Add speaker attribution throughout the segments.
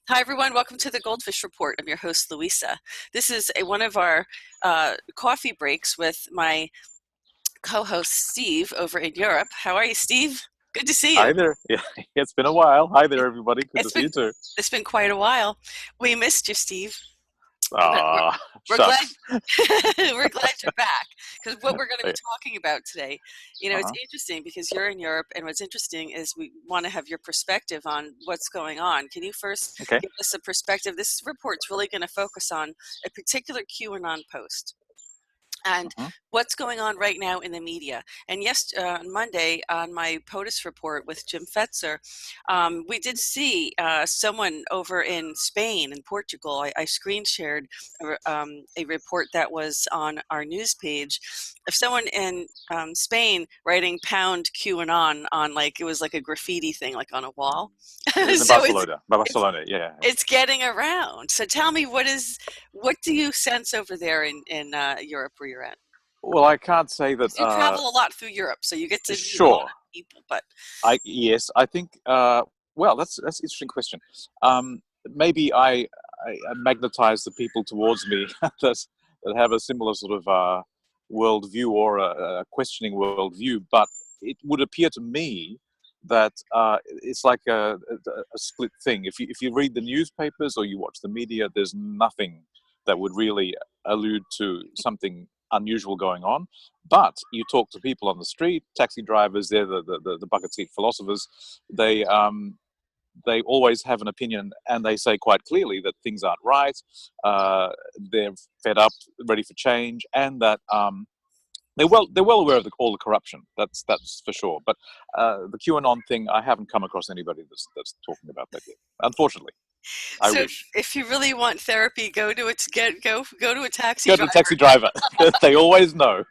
Speaker 1: Hi, everyone. Welcome to the GoldFish Report. I'm your host, Louisa. This is one of our coffee breaks with my co-host, Steve, over in Europe. How are you, Steve? Good to see
Speaker 2: Hi
Speaker 1: you.
Speaker 2: there. Yeah, it's been a while. Hi there,
Speaker 1: It,
Speaker 2: everybody. Good to
Speaker 1: it's
Speaker 2: see
Speaker 1: been
Speaker 2: you too.
Speaker 1: it's been quite a while. We missed you, Steve. But
Speaker 2: Ah,
Speaker 1: we're glad
Speaker 2: shucks.
Speaker 1: we're glad you're back, because what we're going to be
Speaker 2: Yeah.
Speaker 1: talking about today, it's
Speaker 2: Uh-huh.
Speaker 1: interesting because you're in Europe, and what's interesting is we want to have your perspective on what's going on. Can you first
Speaker 2: Okay.
Speaker 1: give us a perspective? This report's really going to focus on a particular QAnon post and
Speaker 2: Uh-huh.
Speaker 1: what's going on right now in the media. And yes, on Monday on my POTUS report with Jim Fetzer, we did see someone over in Spain and Portugal. I screen shared a report that was on our news page of someone in Spain writing pound QAnon on, like, it was like a graffiti thing, like on a wall.
Speaker 2: It was in
Speaker 1: So it's
Speaker 2: Barcelona.
Speaker 1: it's
Speaker 2: Barcelona, yeah.
Speaker 1: it's getting around. So tell me, what do you sense over there in Europe where you're at?
Speaker 2: Well, I can't say that.
Speaker 1: 'Cause you travel a lot through Europe, so you get to meet a lot
Speaker 2: Sure.
Speaker 1: of people. But
Speaker 2: Yes, I think. Well, that's an interesting question. Maybe I magnetize the people towards me that have a similar sort of worldview or a questioning worldview, but it would appear to me that it's like a split thing. If you read the newspapers or you watch the media, there's nothing that would really allude to something unusual going on. But you talk to people on the street, taxi drivers, they're the bucket seat philosophers. They always have an opinion, and they say quite clearly that things aren't right. Uh, they're fed up, ready for change, and that they're well aware of all the corruption. That's for sure. But the QAnon thing, I haven't come across anybody that's talking about that yet. Unfortunately, I
Speaker 1: so
Speaker 2: wish.
Speaker 1: if you really want therapy, go to a taxi
Speaker 2: Go to the
Speaker 1: driver.
Speaker 2: taxi driver. They always know.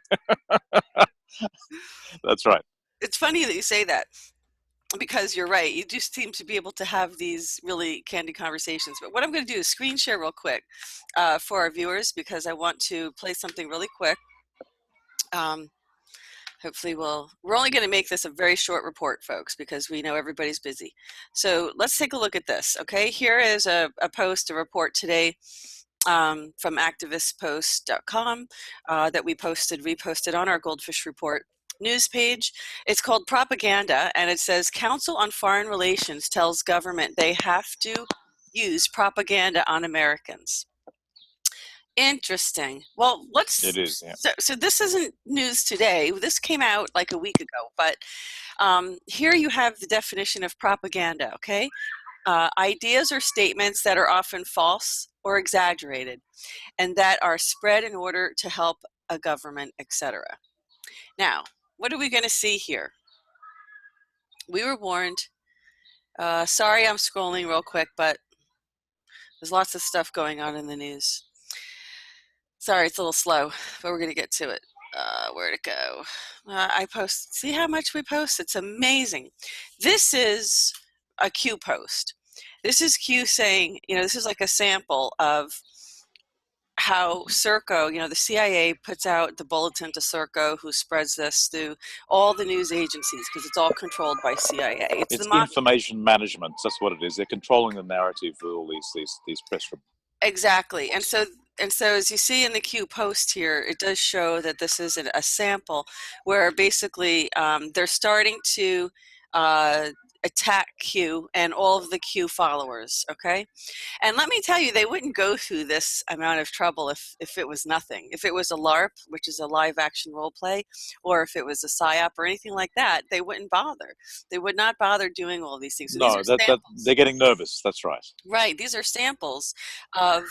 Speaker 2: That's right.
Speaker 1: It's funny that you say that, because you're right. You just seem to be able to have these really candid conversations. But what I'm going to do is screen share real quick for our viewers, because I want to play something really quick. Um, Hopefully we're only going to make this a very short report, folks, because we know everybody's busy. So let's take a look at this. Okay, here is a report today from activistpost.com that we reposted on our GoldFish Report news page. It's called Propaganda, and it says Council on Foreign Relations tells government they have to use propaganda on Americans. Interesting. Well,
Speaker 2: It is. Yeah.
Speaker 1: so this isn't news today. This came out like a week ago, but here you have the definition of propaganda, okay? Ideas or statements that are often false or exaggerated, and that are spread in order to help a government, etc. Now, what are we going to see here? We were warned. Sorry, I'm scrolling real quick, but there's lots of stuff going on in the news. Sorry, it's a little slow, but we're going to get to it. Where'd it go? I post. See how much we post? It's amazing. This is a Q post. This is Q saying, this is like a sample of how Serco, the CIA puts out the bulletin to Serco, who spreads this through all the news agencies, because it's all controlled by CIA. It's the
Speaker 2: It's
Speaker 1: mafia.
Speaker 2: information management. That's what it is. They're controlling the narrative for all these press reports.
Speaker 1: Exactly. And so as you see in the Q post here, it does show that this is a sample where basically they're starting to attack Q and all of the Q followers, okay? And let me tell you, they wouldn't go through this amount of trouble if it was nothing. If it was a LARP, which is a live action role play, or if it was a PSYOP or anything like that, they wouldn't bother. They would not bother doing all these things. So these are
Speaker 2: No, that
Speaker 1: samples.
Speaker 2: they're getting nervous. That's right.
Speaker 1: Right, these are samples of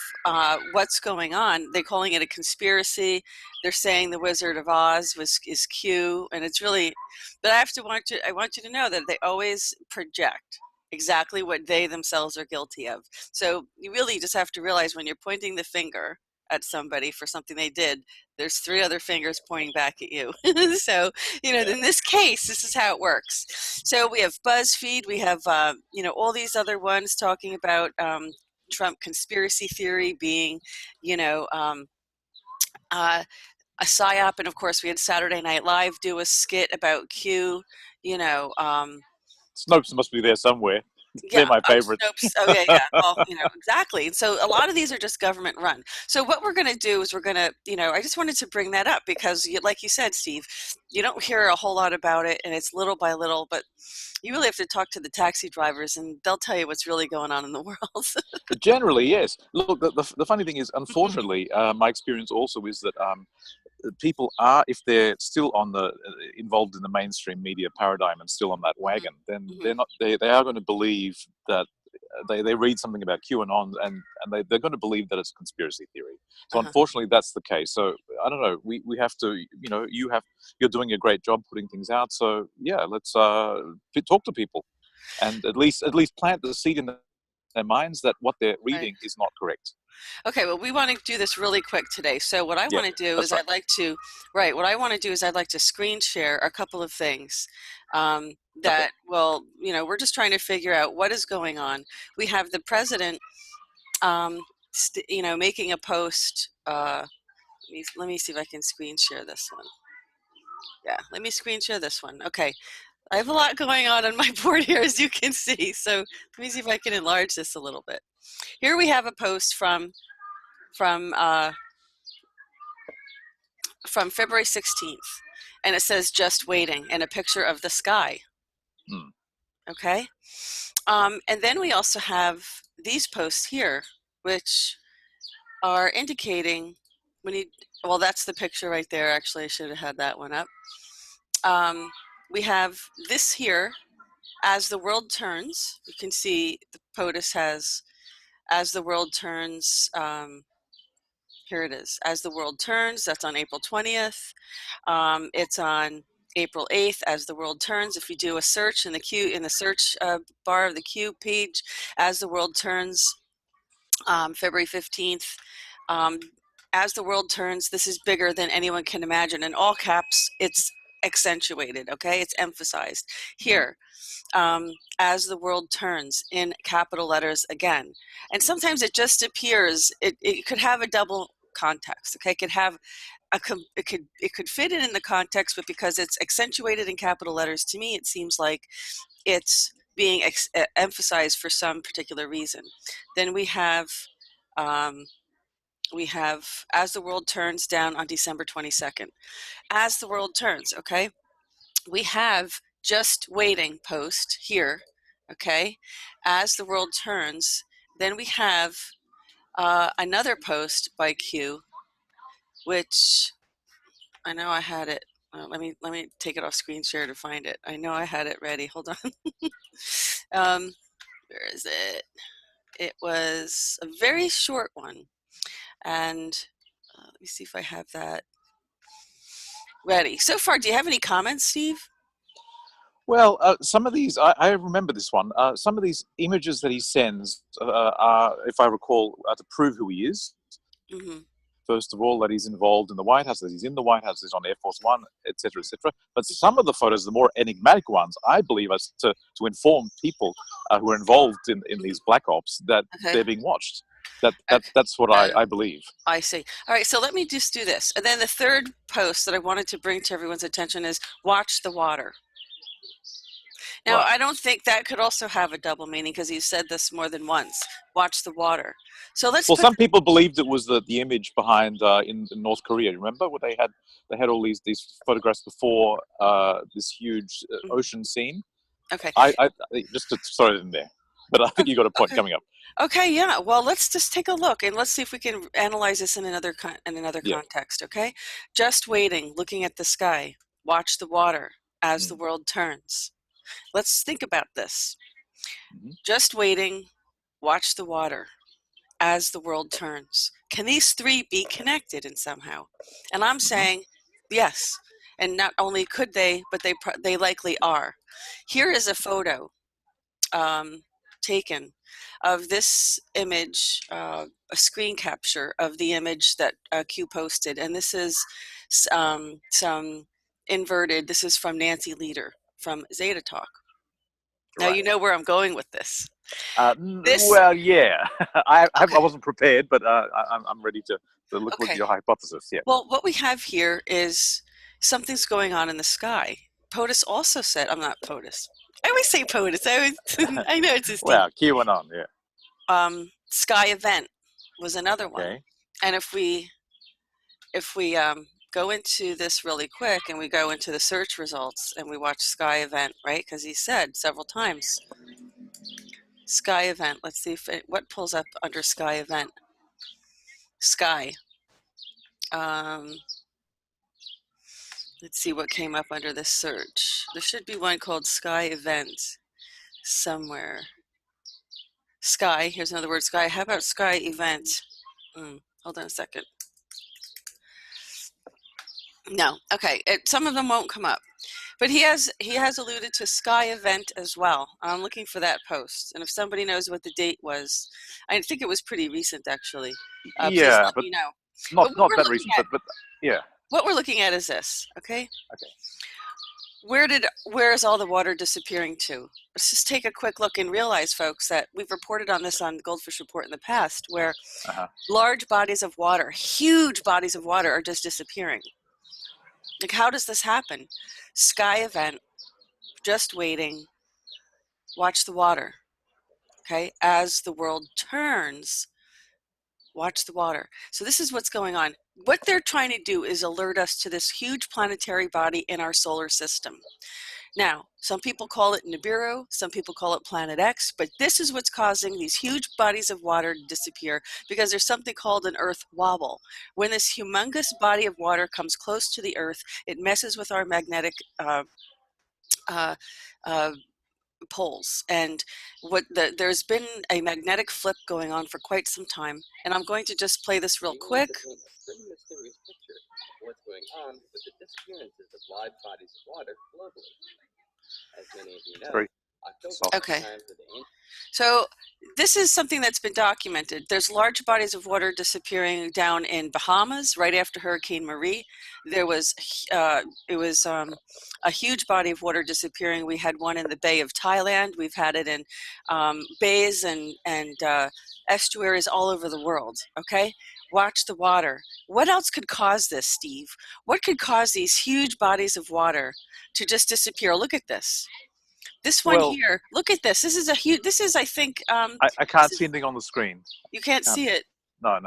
Speaker 1: what's going on. They're calling it a conspiracy. They're saying the Wizard of Oz is Q, and it's really. But I want you to know that they always project exactly what they themselves are guilty of. So you really just have to realize, when you're pointing the finger at somebody for something they did, there's three other fingers pointing back at you. So,
Speaker 2: Yeah.
Speaker 1: in this case, this is how it works. So we have BuzzFeed, we have, all these other ones talking about Trump conspiracy theory being, you know, a psyop. And of course, we had Saturday Night Live do a skit about Q, you know.
Speaker 2: Snopes must be there somewhere. They're
Speaker 1: Yeah.
Speaker 2: my
Speaker 1: Oh,
Speaker 2: favorite.
Speaker 1: Snopes. Oh, yeah, yeah. Well, exactly. And so a lot of these are just government run. So what we're going to do is we're going to, I just wanted to bring that up because, like you said, Steve, you don't hear a whole lot about it, and it's little by little, but you really have to talk to the taxi drivers, and they'll tell you what's really going on in the world.
Speaker 2: Generally, yes. Look, the funny thing is, unfortunately, my experience also is that people are, if they're still on the involved in the mainstream media paradigm and still on that wagon, then
Speaker 1: Mhm.
Speaker 2: they're not. They are going to believe that they read something about QAnon and they're going to believe that it's a conspiracy theory. So
Speaker 1: Uh-huh.
Speaker 2: unfortunately, that's the case. So I don't know. We have to. You're doing a great job putting things out. So yeah, let's talk to people and at least plant the seed in their minds that what they're
Speaker 1: Right.
Speaker 2: reading is not correct.
Speaker 1: Okay, well, we want to do this really quick today. So what I
Speaker 2: Yeah,
Speaker 1: want to do
Speaker 2: that's
Speaker 1: is
Speaker 2: fine.
Speaker 1: what I want to do is I'd like to screen share a couple of things
Speaker 2: Okay.
Speaker 1: that, well, we're just trying to figure out what is going on. We have the president, making a post. Let me see if I can screen share this one. Yeah, let me screen share this one. Okay, I have a lot going on my board here, as you can see. So let me see if I can enlarge this a little bit. Here we have a post from uh, from February 16th, and it says "Just Waiting" and a picture of the sky.
Speaker 2: Hmm.
Speaker 1: Okay, and then we also have these posts here, which are indicating we need. Well, that's the picture right there. Actually, I should have had that one up. We have this here. As the world turns, you can see the POTUS has "As the World Turns." Here it is. "As the World Turns." That's on April 20th. It's on April 8th, "As the World Turns." If you do a search in the search bar of the Q page, "As the World Turns," February 15th. Um, "As the World Turns," this is bigger than anyone can imagine. In all caps, it's accentuated, okay? It's emphasized. Here, "As the World Turns," in capital letters again. And sometimes it just appears, it could have a double context, okay? It could have it could fit in the context, but because it's accentuated in capital letters, to me it seems like it's being emphasized for some particular reason. Then um, we have "As the World Turns" down on December 22nd. "As the World Turns," okay? We have "Just Waiting" post here, okay? "As the World Turns." Then we have another post by Q, which I know I had it. Let me take it off screen share to find it. I know I had it ready. Hold on. Where is it? It was a very short one, and let me see if I have that ready. So far, do you have any comments, Steve?
Speaker 2: Well, some of these, I remember this one. Some of these images that he sends are, if I recall, to prove who he is.
Speaker 1: Mm-hmm.
Speaker 2: First of all, that he's involved in the White House, that he's in the White House, he's on Air Force One, etc., etc. But some of the photos, the more enigmatic ones, I believe, are to inform people who are involved in these black ops that
Speaker 1: Okay.
Speaker 2: they're being watched.
Speaker 1: Okay.
Speaker 2: That's what I believe.
Speaker 1: I see. All right, so let me just do this. And then the third post that I wanted to bring to everyone's attention is "Watch the Water." Now,
Speaker 2: Right.
Speaker 1: I don't think that could also have a double meaning because you said this more than once. "Watch the water." So let's
Speaker 2: Well,
Speaker 1: put
Speaker 2: some people believed it was the image behind in North Korea. Remember, where they had all these photographs before this huge ocean scene.
Speaker 1: okay.
Speaker 2: I just to throw it in there, but I think you got a point
Speaker 1: Okay.
Speaker 2: coming up.
Speaker 1: Okay, yeah. Well, let's just take a look and let's see if we can analyze this in another
Speaker 2: Yeah.
Speaker 1: context, okay? "Just waiting, looking at the sky. Watch the water as the
Speaker 2: Mm.
Speaker 1: world turns." Let's think about this.
Speaker 2: Hmm.
Speaker 1: Just waiting, watch the water as the world turns. Can these three be connected in somehow? And I'm
Speaker 2: Hmm.
Speaker 1: saying yes. And not only could they, but they likely are. Here is a photo um, taken of this image, a screen capture of the image that Q posted. And this is some inverted, this is from Nancy Leader from Zeta Talk. Now
Speaker 2: Right.
Speaker 1: you know where I'm going with this. This,
Speaker 2: Well, yeah. I
Speaker 1: okay,
Speaker 2: wasn't prepared, but I'm ready to look with
Speaker 1: okay.
Speaker 2: your hypothesis. Yeah.
Speaker 1: Well, what we have here is something's going on in the sky. POTUS also said, I'm not POTUS. I always say POTUS. I know it's a Steve.
Speaker 2: Well, Q-Anon, yeah.
Speaker 1: Sky event was another one.
Speaker 2: Okay.
Speaker 1: And if we go into this really quick and we go into the search results and we watch Sky event, right? Because he said several times, Sky event. Let's see what pulls up under Sky event. Sky. Let's see what came up under this search. There should be one called Sky event somewhere. Sky. Here's another word. Sky. How about Sky event? Hold on a second. No. Okay. Some of them won't come up. But he has alluded to Sky event as well. I'm looking for that post. And if somebody knows what the date was, I think it was pretty recent actually. Please
Speaker 2: Yeah,
Speaker 1: let
Speaker 2: but
Speaker 1: me know.
Speaker 2: not
Speaker 1: But
Speaker 2: that recent, but yeah.
Speaker 1: What we're looking at is this, okay?
Speaker 2: Okay.
Speaker 1: Where is all the water disappearing to? Let's just take a quick look and realize, folks, that we've reported on this on the GoldFish Report in the past, where large bodies of water, huge bodies of water, are just disappearing. Like, how does this happen? Sky event, just waiting. Watch the water, okay? As the world turns, watch the water. So this is what's going on. What they're trying to do is alert us to this huge planetary body in our solar system. Now, some people call it Nibiru, some people call it Planet X, but this is what's causing these huge bodies of water to disappear because there's something called an Earth wobble. When this humongous body of water comes close to the Earth, it messes with our magnetic poles, and there's been a magnetic flip going on for quite some time, and I'm going to just play this real quick.
Speaker 3: Pretty mysterious picture of what's going on with the disappearances of large bodies of water globally. As many of you know, October
Speaker 1: Okay.
Speaker 3: is time for the
Speaker 1: So this is something that's been documented. There's large bodies of water disappearing down in Bahamas right after Hurricane Marie. There was a huge body of water disappearing. We had one in the Bay of Thailand. We've had it in bays and estuaries all over the world. Okay, watch the water. What else could cause this, Steve? What could cause these huge bodies of water to just disappear? Look at this. This one here, look at this. This is a huge, this is, I think.
Speaker 2: I can't see anything on the screen.
Speaker 1: You can't see it?
Speaker 2: No.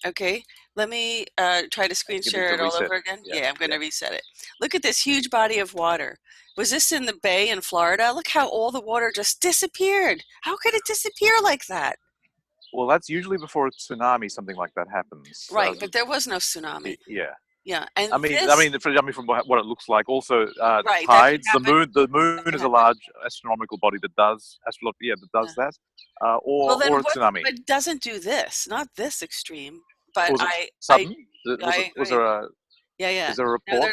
Speaker 1: Okay, let me try to screen share it all over again. Yeah, I'm going to reset it. Look at this huge body of water. Was this in the bay in Florida? Look how all the water just disappeared. How could it disappear like that?
Speaker 2: Well, that's usually before a tsunami, something like that happens.
Speaker 1: Right, but there was no tsunami.
Speaker 2: Yeah.
Speaker 1: Yeah, and
Speaker 2: I mean, from what it looks like. Also,
Speaker 1: right,
Speaker 2: tides. The moon is a large astronomical body that does that, or a tsunami.
Speaker 1: It doesn't do this, not this extreme. But
Speaker 2: Was it sudden? Was there a
Speaker 1: yeah?
Speaker 2: Is there a report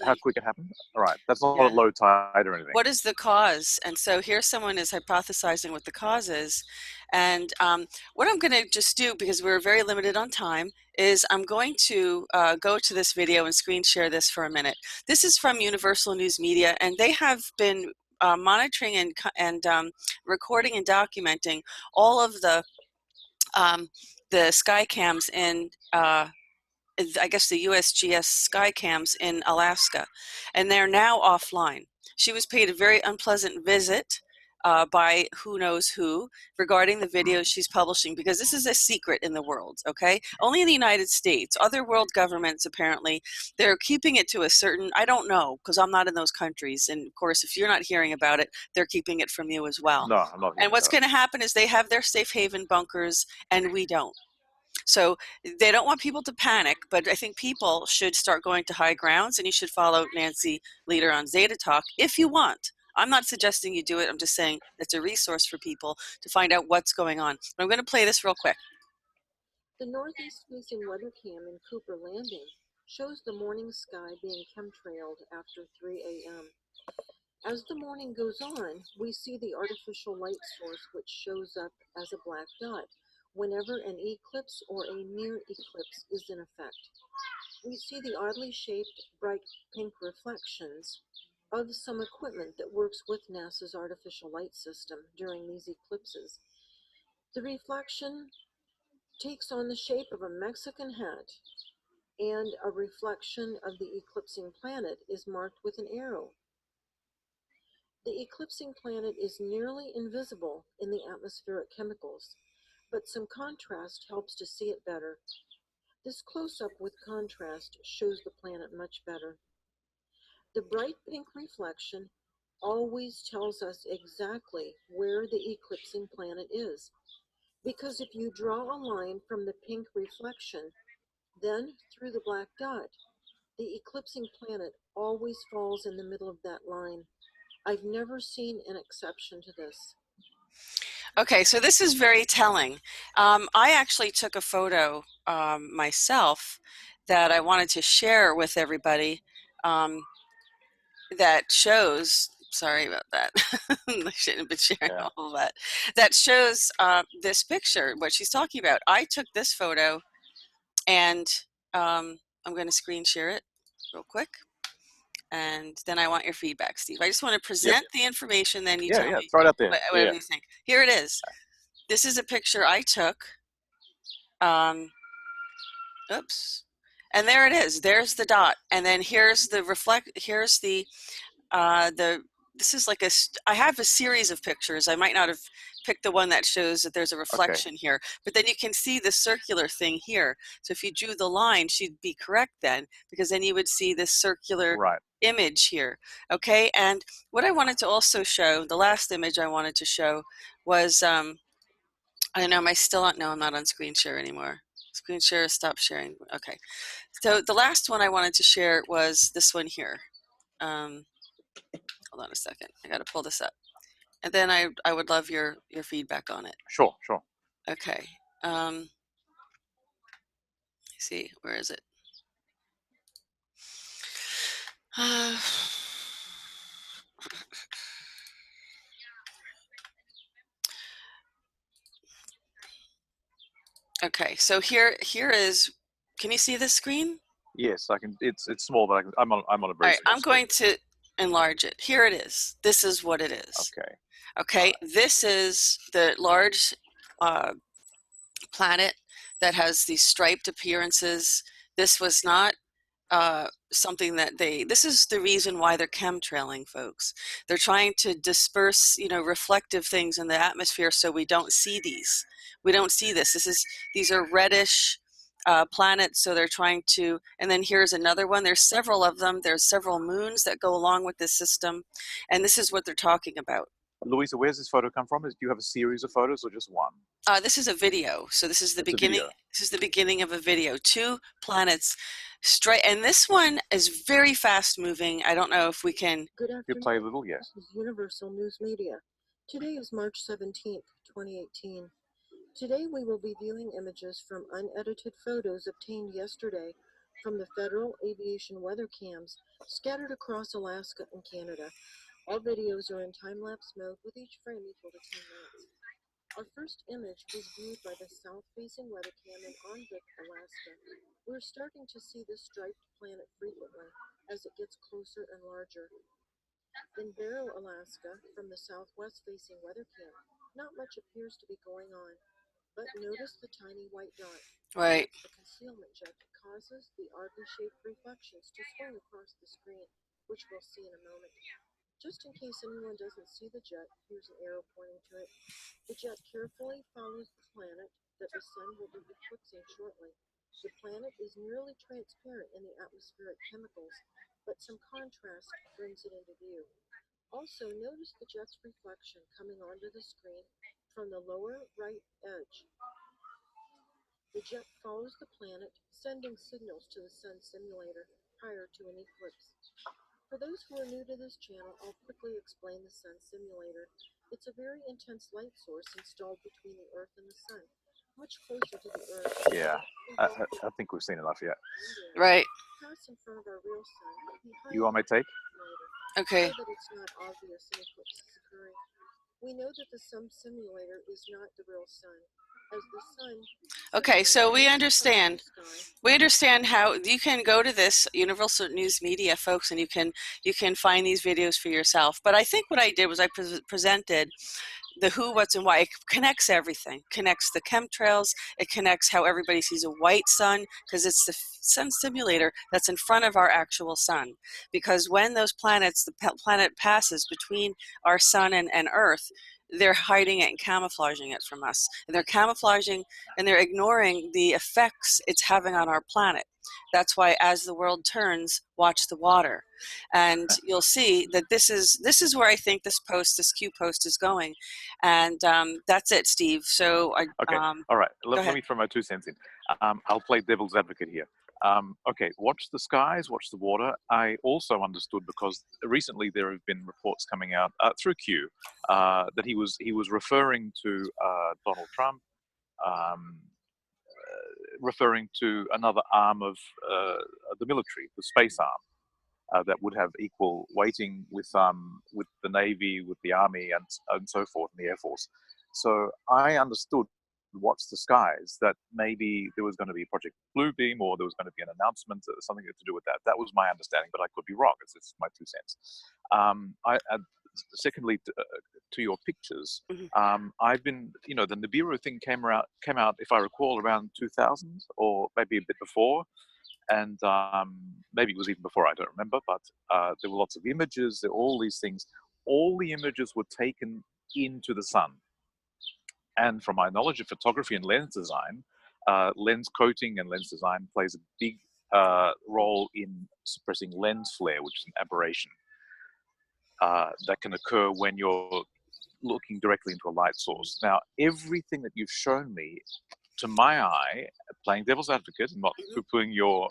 Speaker 2: how quick it happened? All right, that's not a low tide or anything.
Speaker 1: What is the cause? And so here someone is hypothesizing what the cause is. And what I'm going to just do, because we're very limited on time, is I'm going to go to this video and screen share this for a minute. This is from Universal News Media, and they have been monitoring and recording and documenting all of the sky cams in I guess the USGS sky cams in Alaska, and they're now offline. She was paid a very unpleasant visit by who knows who regarding the videos she's publishing, because this is a secret in the world, okay? Only in the United States. Other world governments, apparently, they're keeping it to a certain, I don't know, because I'm not in those countries, and of course, if you're not hearing about it, they're keeping it from you as well.
Speaker 2: No, I'm not.
Speaker 1: And what's going to happen is they have their safe haven bunkers, and we don't. So they don't want people to panic, but I think people should start going to high grounds, and you should follow Nancy Leader on Zeta Talk if you want. I'm not suggesting you do it. I'm just saying it's a resource for people to find out what's going on. But I'm going to play this real quick.
Speaker 4: The northeast-facing weather cam in Cooper Landing shows the morning sky being chemtrailed after 3 a.m. As the morning goes on, we see the artificial light source, which shows up as a black dot whenever an eclipse or a near eclipse is in effect. We see the oddly shaped bright pink reflections of some equipment that works with NASA's artificial light system during these eclipses. The reflection takes on the shape of a Mexican hat, and a reflection of the eclipsing planet is marked with an arrow. The eclipsing planet is nearly invisible in the atmospheric chemicals, but some contrast helps to see it better. This close-up with contrast shows the planet much better. The bright pink reflection always tells us exactly where the eclipsing planet is, because if you draw a line from the pink reflection, then through the black dot, the eclipsing planet always falls in the middle of that line. I've never seen an exception to this.
Speaker 1: Okay, so this is very telling. I actually took a photo myself that I wanted to share with everybody that shows, sorry about that, I shouldn't have been sharing all of that, that shows this picture, what she's talking about. I took this photo, and I'm going to screen share it real quick. And then I want your feedback, Steve. I just want to present the information, then you tell me
Speaker 2: throw it out there.
Speaker 1: whatever you think. Here it is. This is a picture I took. Oops. And there it is. There's the dot. And then here's the here's the this is like I have a series of pictures. I might not have picked the one that shows that there's a reflection here, but then you can see the circular thing here. So if you drew the line, she'd be correct then, because then you would see this circular image here. Okay, and what I wanted to also show, the last image I wanted to show was, I know I'm not on screen share anymore. Screen share, stop sharing. Okay, so the last one I wanted to share was this one here. Hold on a second. I got to pull this up. And then I would love your feedback on it.
Speaker 2: Sure.
Speaker 1: Okay. Let's see, where is it? Okay, so here is, can you see this screen?
Speaker 2: Yes, I can. It's small, but I'm on a very small
Speaker 1: I'm going to enlarge it. Here it is. This is what it is. Okay, this is the large planet that has these striped appearances. This was not something that this is the reason why they're chemtrailing, folks. They're trying to disperse, reflective things in the atmosphere so we don't see these. We don't see this. These are reddish planets, so they're trying to, and then here's another one. There's several of them. There's several moons that go along with this system, and this is what they're talking about.
Speaker 2: Louisa, where's this photo come from? Do you have a series of photos or just one?
Speaker 1: This is a video. So this is the beginning. This is the beginning of a video. 2 planets straight, and this one is very fast moving. I don't know if we can.
Speaker 4: Good afternoon.
Speaker 2: You play a little,
Speaker 4: This is Universal News Media. Today is March 17th, 2018. Today we will be viewing images from unedited photos obtained yesterday from the Federal Aviation weather cams scattered across Alaska and Canada. All videos are in time-lapse mode with each frame equal to 10 minutes. Our first image was viewed by the south-facing weather cam in Onvik, Alaska. We're starting to see this striped planet frequently as it gets closer and larger. In Barrow, Alaska, from the southwest-facing weather cam, not much appears to be going on, but notice the tiny white dot.
Speaker 1: Right.
Speaker 4: The concealment jet causes the arc-shaped reflections to swing across the screen, which we'll see in a moment. Just in case anyone doesn't see the jet, here's an arrow pointing to it. The jet carefully follows the planet that the sun will be eclipsing shortly. The planet is nearly transparent in the atmospheric chemicals, but some contrast brings it into view. Also, notice the jet's reflection coming onto the screen from the lower right edge. The jet follows the planet, sending signals to the sun simulator prior to an eclipse. For those who are new to this channel, I'll quickly explain the sun simulator. It's a very intense light source installed between the Earth and the sun, much closer to the Earth.
Speaker 2: Yeah, I think we've seen enough yet.
Speaker 1: Right.
Speaker 4: Pass in front of our real sun.
Speaker 2: You want my take?
Speaker 1: Okay.
Speaker 4: So that it's not obvious an eclipse is occurring. We know that the sun simulator is not the real sun, as the sun.
Speaker 1: Okay, so we understand. We understand how you can go to this Universal News Media, folks, and you can find these videos for yourself. But I think what I did was I presented the who, what's, and why. It connects everything. Connects the chemtrails. It connects how everybody sees a white sun, because it's the sun simulator that's in front of our actual sun. Because when those planets, the planet passes between our sun and Earth, they're hiding it and camouflaging it from us. And they're camouflaging and they're ignoring the effects it's having on our planet. That's why as the world turns, watch the water. And you'll see that this is where I think this Q post is going. And that's it, Steve. So
Speaker 2: Okay, all right. Let
Speaker 1: ahead.
Speaker 2: me throw my 2 cents in. I'll play devil's advocate here. Okay, watch the skies, watch the water. I also understood, because recently there have been reports coming out through Q that he was referring to Donald Trump, referring to another arm of the military, the space arm, that would have equal weighting with the Navy, with the Army, and so forth, and the Air Force. So I understood, watch the skies, that maybe there was going to be Project Bluebeam, or there was going to be an announcement, something to do with that. That was my understanding, but I could be wrong. It's my 2 cents. Secondly, to your pictures, I've been, the Nibiru thing came out, if I recall, around 2000, or maybe a bit before, and maybe it was even before, I don't remember, but there were lots of images, there were all these things. All the images were taken into the sun. And from my knowledge of photography and lens design, lens coating and lens design plays a big role in suppressing lens flare, which is an aberration that can occur when you're looking directly into a light source. Now, everything that you've shown me, to my eye, playing devil's advocate and not poo-pooing your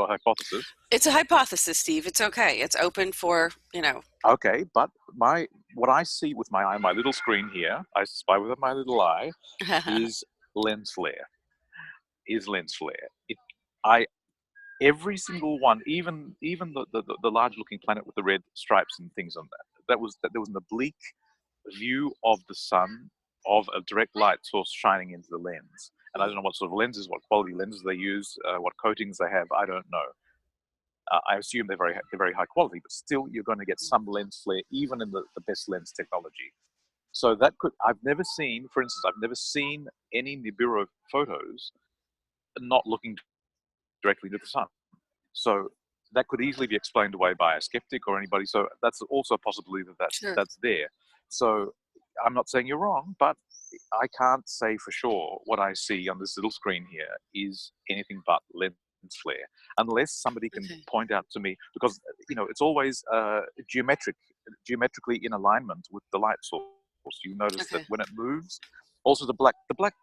Speaker 2: hypothesis.
Speaker 1: It's a hypothesis, Steve. It's okay. It's open for,
Speaker 2: Okay, but what I see with my eye, my little screen here, I spy with my little eye, is lens flare. Every single one, even the large-looking planet with the red stripes and things on that, there was an oblique view of the sun, of a direct light source shining into the lens. And I don't know what sort of lenses, what quality lenses they use, what coatings they have. I don't know. I assume they're very high quality, but still you're going to get some lens flare, even in the best lens technology. So I've never seen, for instance, any Nibiru photos not looking directly into the sun. So that could easily be explained away by a skeptic or anybody. So that's also a possibility that's there. So I'm not saying you're wrong, but I can't say for sure what I see on this little screen here is anything but lens flare, unless somebody can point out to me, because it's always geometrically in alignment with the light source. You notice that when it moves, also the black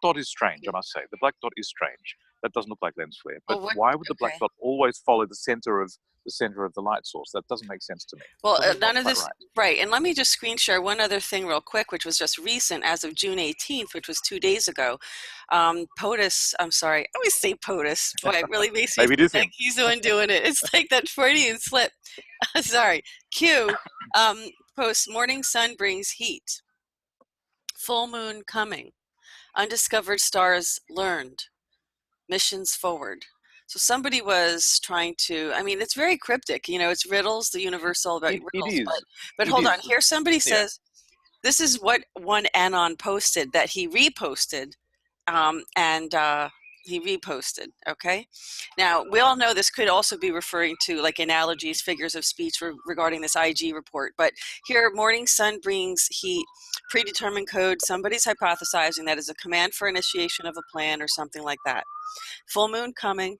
Speaker 2: dot is strange. I must say, the black dot is strange. That doesn't look like lens flare. But why would the black dot always follow the center of the light source? That doesn't make sense to me.
Speaker 1: Well, none of this, right. And let me just screen share one other thing real quick, which was just recent, as of June 18th, which was 2 days ago. POTUS, I'm sorry, I always say POTUS. Boy, it really makes me think he's the one doing it. It's like that Freudian slip. Sorry. Q posts, morning sun brings heat. Full moon coming. Undiscovered stars learned. Missions forward. So somebody was trying to, it's very cryptic, it's riddles, the universal about riddles.
Speaker 2: It is.
Speaker 1: But hold on, here somebody says, this is what one Anon posted that he reposted, he reposted, okay? Now, we all know this could also be referring to like analogies, figures of speech regarding this IG report, but here, morning sun brings heat, predetermined code, somebody's hypothesizing that is a command for initiation of a plan or something like that. Full moon coming,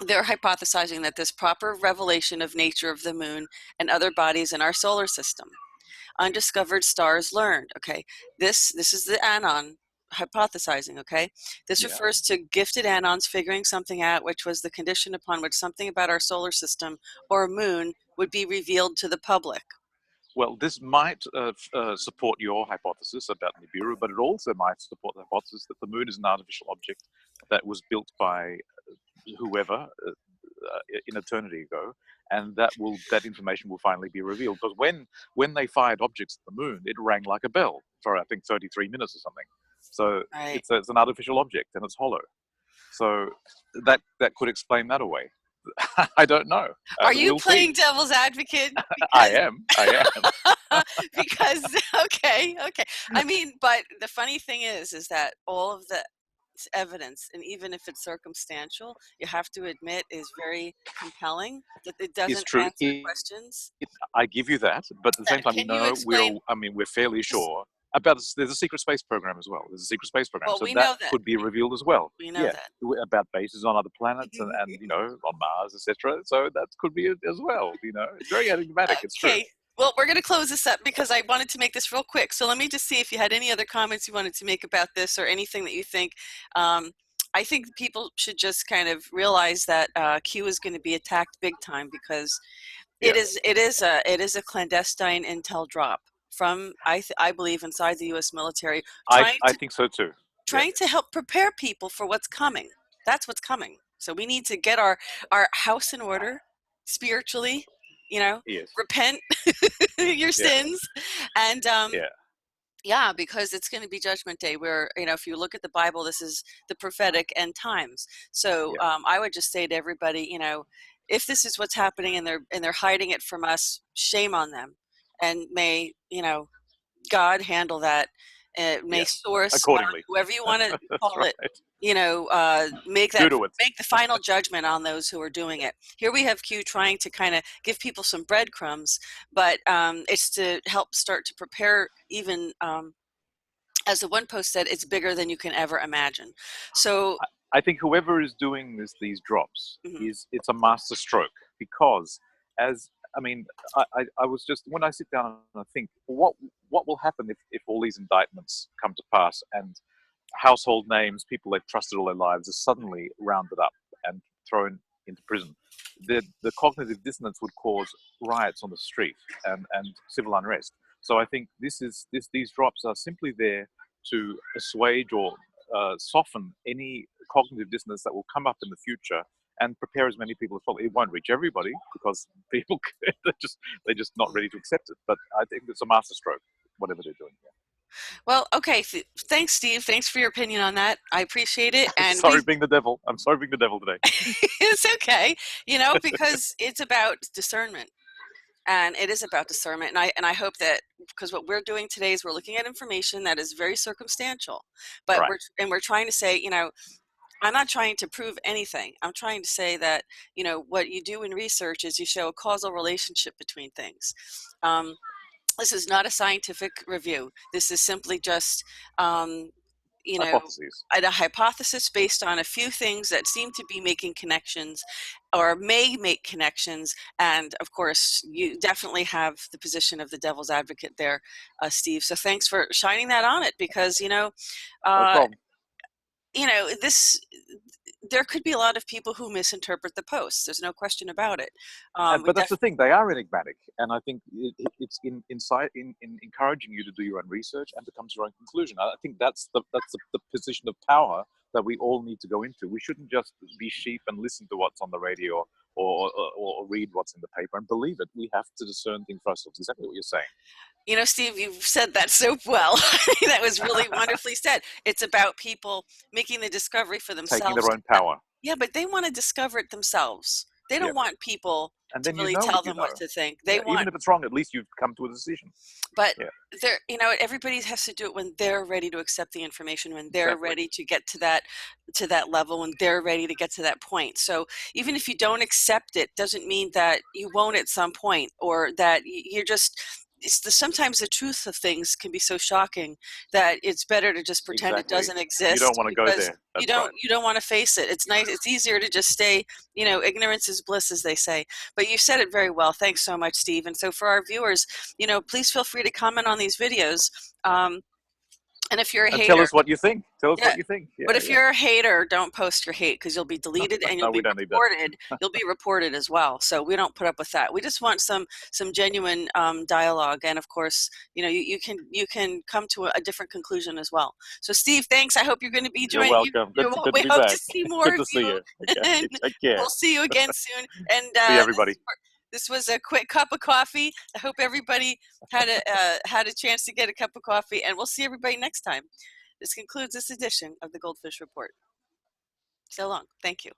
Speaker 1: they're hypothesizing that this proper revelation of nature of the moon and other bodies in our solar system. Undiscovered stars learned, okay? This is the Anon hypothesizing, okay? This refers to gifted Anons figuring something out, which was the condition upon which something about our solar system or moon would be revealed to the public.
Speaker 2: Well, this might support your hypothesis about Nibiru, but it also might support the hypothesis that the moon is an artificial object that was built by whoever in eternity ago, and that information will finally be revealed. Because when they fired objects at the moon, it rang like a bell for I think 33 minutes or something. So it's an artificial object and it's hollow. So that could explain that away. I don't know.
Speaker 1: Are you
Speaker 2: We'll
Speaker 1: playing
Speaker 2: see.
Speaker 1: devil's advocate?
Speaker 2: I am.
Speaker 1: Because okay. I mean, but the funny thing is that all of the evidence, and even if it's circumstantial, you have to admit is very compelling, that it
Speaker 2: It's
Speaker 1: doesn't
Speaker 2: true.
Speaker 1: answer questions.
Speaker 2: I give you that, but at the same time,
Speaker 1: Can you explain?
Speaker 2: we're fairly sure about there's a secret space program as well. There's a secret space program,
Speaker 1: Well,
Speaker 2: so
Speaker 1: we
Speaker 2: that
Speaker 1: know that.
Speaker 2: could be revealed as well.
Speaker 1: We know
Speaker 2: Yeah,
Speaker 1: that.
Speaker 2: about bases on other planets and on Mars, etc. So that could be it as well. It's very enigmatic. It's true.
Speaker 1: Okay. Well, we're going to close this up because I wanted to make this real quick. So let me just see if you had any other comments you wanted to make about this, or anything that you think. I think people should just kind of realize that Q is going to be attacked big time, because it is a clandestine intel drop from I believe inside the U.S. military,
Speaker 2: I think so too.
Speaker 1: trying to help prepare people for what's coming. That's what's coming. So we need to get our house in order spiritually,
Speaker 2: Yes.
Speaker 1: repent your sins, and yeah, because it's going to be Judgment Day, where, if you look at the Bible, this is the prophetic end times. So I would just say to everybody, if this is what's happening and they're hiding it from us, shame on them, and may God handle that. May source,
Speaker 2: accordingly,
Speaker 1: whoever you want to call
Speaker 2: right.
Speaker 1: it, make the final judgment on those who are doing it. Here we have Q trying to kind of give people some breadcrumbs, but it's to help start to prepare, even as the one post said, it's bigger than you can ever imagine. So
Speaker 2: I think whoever is doing these drops it's a master stroke, because I was just, when I sit down and I think, what will happen if all these indictments come to pass and household names, people they've trusted all their lives, are suddenly rounded up and thrown into prison? The cognitive dissonance would cause riots on the street and civil unrest. So I think these drops are simply there to assuage or soften any cognitive dissonance that will come up in the future, and prepare as many people as possible. It won't reach everybody, because people they're just not ready to accept it. But I think it's a masterstroke, whatever they're doing here.
Speaker 1: Well, okay. Thanks, Steve. Thanks for your opinion on that. I appreciate it. And
Speaker 2: sorry being the devil. I'm sorry being the devil today.
Speaker 1: It's okay, because it's about discernment. And it is about discernment, and I hope that, because what we're doing today is we're looking at information that is very circumstantial, but we're trying to say, I'm not trying to prove anything. I'm trying to say that, what you do in research is you show a causal relationship between things. This is not a scientific review. This is simply just
Speaker 2: hypotheses.
Speaker 1: A hypothesis based on a few things that seem to be making connections, or may make connections. And of course, you definitely have the position of the devil's advocate there, Steve. So thanks for shining that on it, because
Speaker 2: No problem.
Speaker 1: There could be a lot of people who misinterpret the posts. There's no question about it.
Speaker 2: But that's the thing; they are enigmatic, and I think it's in encouraging you to do your own research and to come to your own conclusion. I think that's the position of power that we all need to go into. We shouldn't just be sheep and listen to what's on the radio or read what's in the paper and believe it. We have to discern things for ourselves. Exactly what you're saying.
Speaker 1: Steve, you've said that so well. That was really wonderfully said. It's about people making the discovery for themselves.
Speaker 2: Taking their own power.
Speaker 1: Yeah, but they want to discover it themselves. They don't want people
Speaker 2: and
Speaker 1: to really tell them what to think. They want,
Speaker 2: even if it's wrong, at least you've come to a decision.
Speaker 1: But everybody has to do it when they're ready to accept the information, when they're ready to get to that level, when they're ready to get to that point. So even if you don't accept it, doesn't mean that you won't at some point, or that you're just. Sometimes the truth of things can be so shocking that it's better to just pretend it doesn't exist.
Speaker 2: You don't want to go there.
Speaker 1: You don't want to face it. It's nice. It's easier to just stay, ignorance is bliss, as they say. But you said it very well. Thanks so much, Steve. And so for our viewers, please feel free to comment on these videos. And if you're a hater,
Speaker 2: tell us what you think. Tell us what you think.
Speaker 1: But if you're a hater, don't post your hate, because you'll be deleted and you'll be reported. You'll be reported as well. So we don't put up with that. We just want some genuine dialogue, and of course, you can come to a different conclusion as well. So Steve, thanks. I hope you're going to be joining.
Speaker 2: You're welcome. Good to be back.
Speaker 1: To see more
Speaker 2: Good to see you. Okay. Take care.
Speaker 1: We'll see you again soon. And
Speaker 2: see everybody.
Speaker 1: This was a quick cup of coffee. I hope everybody had a chance to get a cup of coffee, and we'll see everybody next time. This concludes this edition of the GoldFish Report. So long. Thank you.